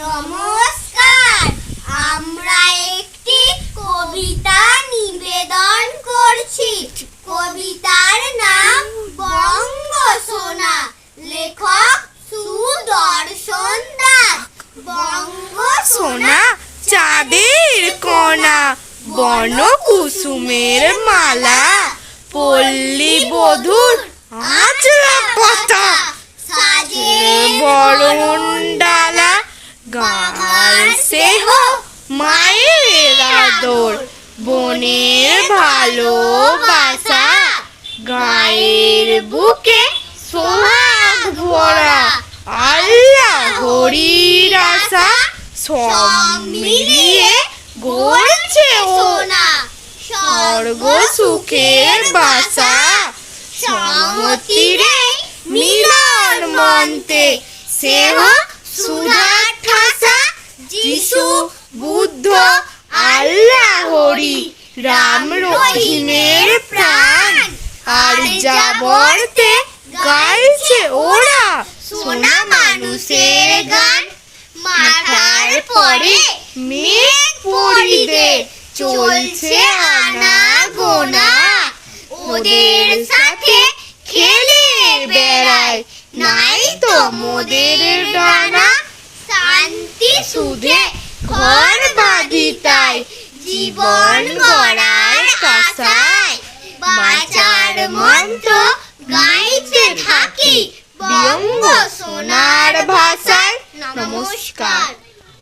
নমস্কার। আমরা একটি কবিতা নিবেদন করছি। কবিতার নাম বঙ্গসোনা। লেখক সুদর্শন দাস। বঙ্গসোনা চাঁদের কণা, বন কুসুমের মালা, পল্লী বধূর আঁচলা পাতা, সাজে বরণ ডালা, গাঁর স্নেহ মায়ের আদর, বনের ভালোবাসা, গায়ের বুকে সোহাগ ভরা, আল্লাহ হরির আশা, সব মিলিয়ে গড়ছে সোনা স্বর্গ সুখের বাসা। সমতীরে মিলন মন্তে সেহ সুধার ঠাসা, যিশু বুদ্ধ আল্লাহ হরি, রাম রহিমের প্রাণ, আর যাবর্তে গাইছে ওরা সোনা মানুষের গান। মাথার পরে মেঘ পরিদে চলছে আনা গোনা, ওদের সাথে খেলে বেড়ায় নাই তো মোদের ডানা। শান্তি সুধে ঘর বাঁধিতাই, জীবন গড়ার আশায়, বাঁচার মন্ত্র গাইতে থাকি বঙ্গসোনার ভাষায়। নমস্কার।